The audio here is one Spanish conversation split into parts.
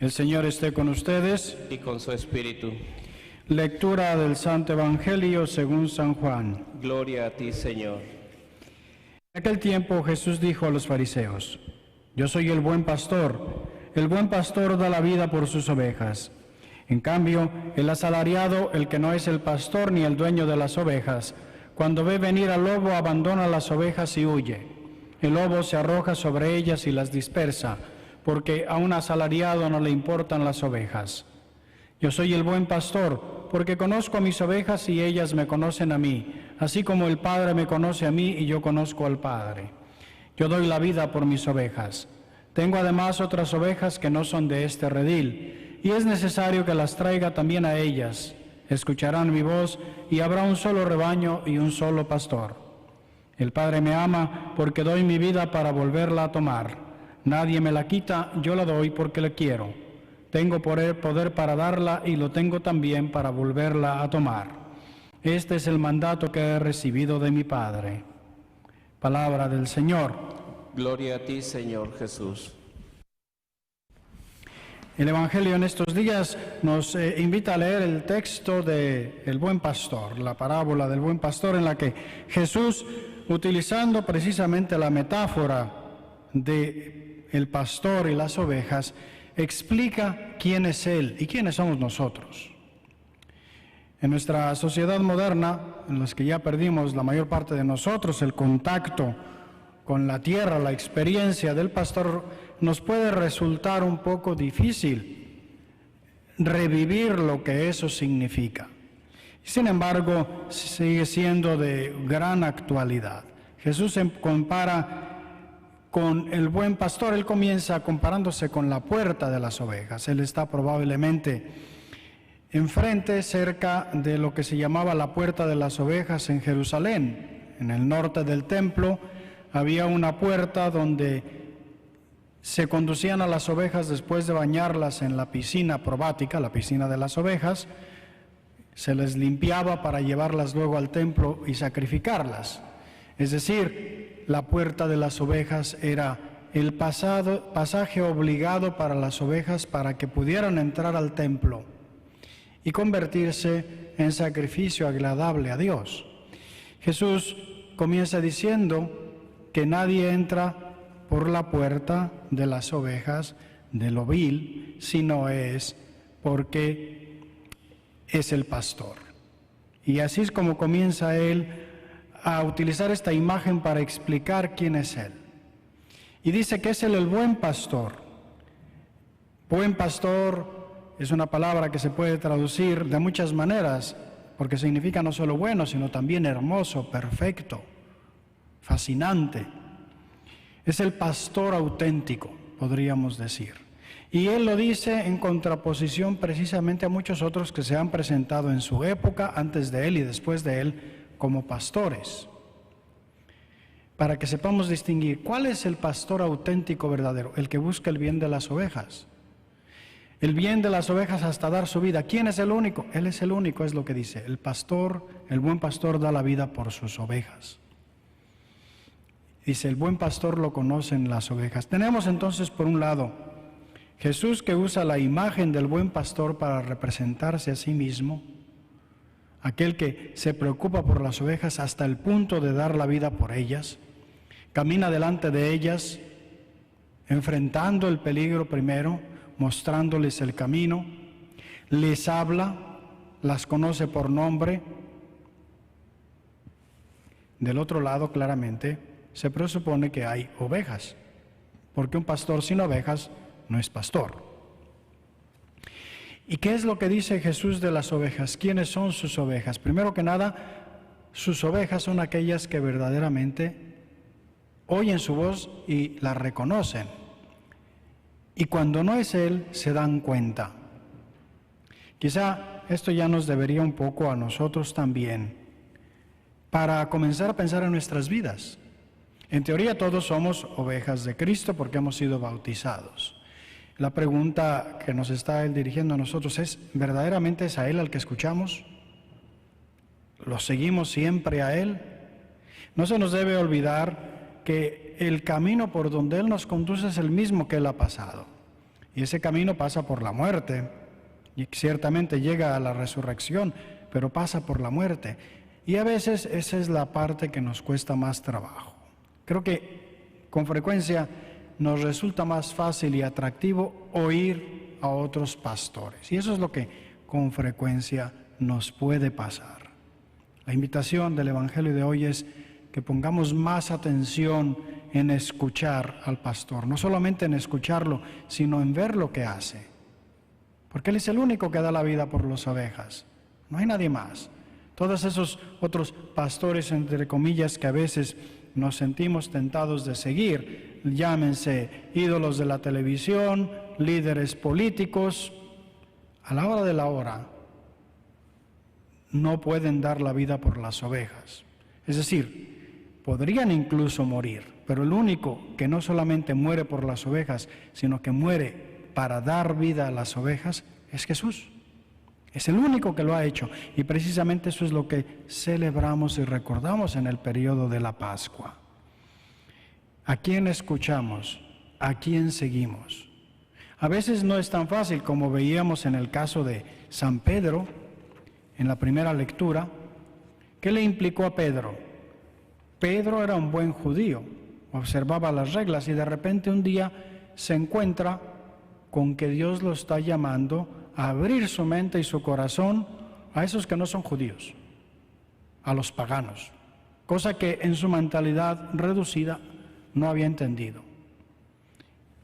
El Señor esté con ustedes. Y con su espíritu. Lectura del Santo Evangelio según San Juan. Gloria a ti, Señor. En aquel tiempo Jesús dijo a los fariseos: Yo soy el buen pastor da la vida por sus ovejas. En cambio, el asalariado, el que no es el pastor ni el dueño de las ovejas, cuando ve venir al lobo, abandona las ovejas y huye. El lobo se arroja sobre ellas y las dispersa, porque a un asalariado no le importan las ovejas. Yo soy el buen pastor, porque conozco a mis ovejas y ellas me conocen a mí, así como el Padre me conoce a mí y yo conozco al Padre. Yo doy la vida por mis ovejas. Tengo además otras ovejas que no son de este redil, y es necesario que las traiga también a ellas. Escucharán mi voz, y habrá un solo rebaño y un solo pastor. El Padre me ama, porque doy mi vida para volverla a tomar. Nadie me la quita, yo la doy porque la quiero. Tengo poder para darla, y lo tengo también para volverla a tomar. Este es el mandato que he recibido de mi Padre. Palabra del Señor. Gloria a ti, Señor Jesús. El Evangelio en estos días nos invita a leer el texto del Buen Pastor, la parábola del Buen Pastor, en la que Jesús, utilizando precisamente la metáfora del pastor y las ovejas, explica quién es Él y quiénes somos nosotros. En nuestra sociedad moderna, en la que ya perdimos la mayor parte de nosotros el contacto con la tierra, la experiencia del pastor, nos puede resultar un poco difícil revivir lo que eso significa. Sin embargo, sigue siendo de gran actualidad. Jesús se compara con el buen pastor. Él comienza comparándose con la puerta de las ovejas. Él está probablemente enfrente, cerca de lo que se llamaba la puerta de las ovejas en Jerusalén. En el norte del templo había una puerta donde se conducían a las ovejas después de bañarlas en la piscina probática, la piscina de las ovejas. Se les limpiaba para llevarlas luego al templo y sacrificarlas. Es decir, la puerta de las ovejas era el pasaje obligado para las ovejas para que pudieran entrar al templo y convertirse en sacrificio agradable a Dios. Jesús comienza diciendo que nadie entra por la puerta de las ovejas del ovil, sino es porque es el pastor. Y así es como comienza él a utilizar esta imagen para explicar quién es él. Y dice que es él el buen pastor. Buen pastor es una palabra que se puede traducir de muchas maneras, porque significa no solo bueno, sino también hermoso, perfecto, fascinante. Es el pastor auténtico, podríamos decir. Y él lo dice en contraposición precisamente a muchos otros que se han presentado en su época, antes de él y después de él, como pastores. Para que sepamos distinguir, ¿cuál es el pastor auténtico verdadero? El que busca el bien de las ovejas. El bien de las ovejas hasta dar su vida. ¿Quién es el único? Él es el único, es lo que dice. El pastor, el buen pastor da la vida por sus ovejas. Dice, el buen pastor lo conocen las ovejas. Tenemos entonces, por un lado, Jesús que usa la imagen del buen pastor para representarse a sí mismo, aquel que se preocupa por las ovejas hasta el punto de dar la vida por ellas, camina delante de ellas, enfrentando el peligro primero, mostrándoles el camino, les habla, las conoce por nombre. Del otro lado, claramente, se presupone que hay ovejas, porque un pastor sin ovejas no es pastor. ¿Y qué es lo que dice Jesús de las ovejas? ¿Quiénes son sus ovejas? Primero que nada, sus ovejas son aquellas que verdaderamente oyen su voz y la reconocen. Y cuando no es Él, se dan cuenta. Quizá esto ya nos debería un poco a nosotros también, para comenzar a pensar en nuestras vidas. En teoría todos somos ovejas de Cristo porque hemos sido bautizados. La pregunta que nos está Él dirigiendo a nosotros es, ¿verdaderamente es a Él al que escuchamos? ¿Lo seguimos siempre a Él? No se nos debe olvidar que el camino por donde Él nos conduce es el mismo que Él ha pasado. Y ese camino pasa por la muerte, y ciertamente llega a la resurrección, pero pasa por la muerte. Y a veces esa es la parte que nos cuesta más trabajo. Creo que con frecuencia nos resulta más fácil y atractivo oír a otros pastores. Y eso es lo que con frecuencia nos puede pasar. La invitación del Evangelio de hoy es que pongamos más atención en escuchar al pastor. No solamente en escucharlo, sino en ver lo que hace. Porque Él es el único que da la vida por las ovejas. No hay nadie más. Todos esos otros pastores, entre comillas, que a veces nos sentimos tentados de seguir, llámense ídolos de la televisión, líderes políticos, a la hora de la hora no pueden dar la vida por las ovejas. Es decir, podrían incluso morir, pero el único que no solamente muere por las ovejas, sino que muere para dar vida a las ovejas es Jesús. Es el único que lo ha hecho, y precisamente eso es lo que celebramos y recordamos en el periodo de la Pascua. ¿A quién escuchamos? ¿A quién seguimos? A veces no es tan fácil, como veíamos en el caso de San Pedro, en la primera lectura. ¿Qué le implicó a Pedro? Pedro era un buen judío, observaba las reglas, y de repente un día se encuentra con que Dios lo está llamando a abrir su mente y su corazón a esos que no son judíos, a los paganos, cosa que en su mentalidad reducida no había entendido.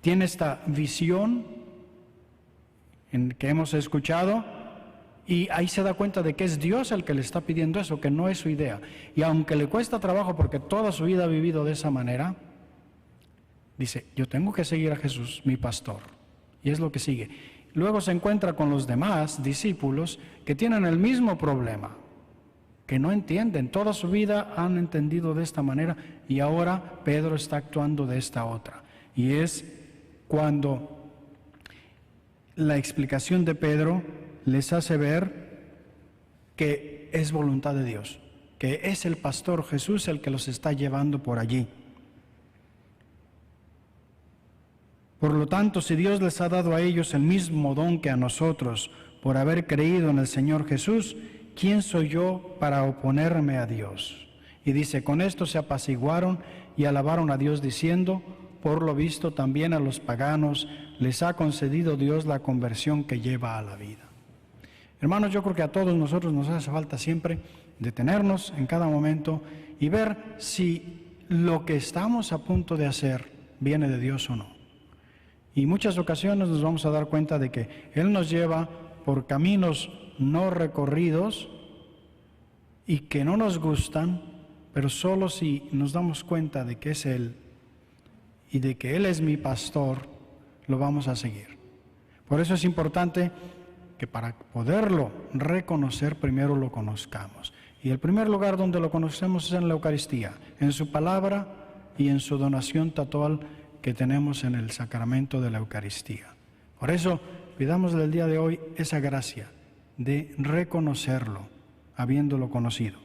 Tiene esta visión en que hemos escuchado, y ahí se da cuenta de que es Dios el que le está pidiendo eso, que no es su idea. Y aunque le cuesta trabajo porque toda su vida ha vivido de esa manera, dice, yo tengo que seguir a Jesús, mi pastor. Y es lo que sigue. Luego se encuentra con los demás discípulos que tienen el mismo problema, que no entienden. Toda su vida han entendido de esta manera, y ahora Pedro está actuando de esta otra. Y es cuando la explicación de Pedro les hace ver que es voluntad de Dios, que es el pastor Jesús el que los está llevando por allí. Por lo tanto, si Dios les ha dado a ellos el mismo don que a nosotros por haber creído en el Señor Jesús, ¿quién soy yo para oponerme a Dios? Y dice, con esto se apaciguaron y alabaron a Dios diciendo, por lo visto también a los paganos les ha concedido Dios la conversión que lleva a la vida. Hermanos, yo creo que a todos nosotros nos hace falta siempre detenernos en cada momento y ver si lo que estamos a punto de hacer viene de Dios o no. Y muchas ocasiones nos vamos a dar cuenta de que Él nos lleva por caminos no recorridos y que no nos gustan, pero solo si nos damos cuenta de que es Él y de que Él es mi pastor, lo vamos a seguir. Por eso es importante que para poderlo reconocer, primero lo conozcamos. Y el primer lugar donde lo conocemos es en la Eucaristía, en su palabra y en su donación total que tenemos en el sacramento de la Eucaristía. Por eso, pidámosle el día de hoy esa gracia de reconocerlo, habiéndolo conocido.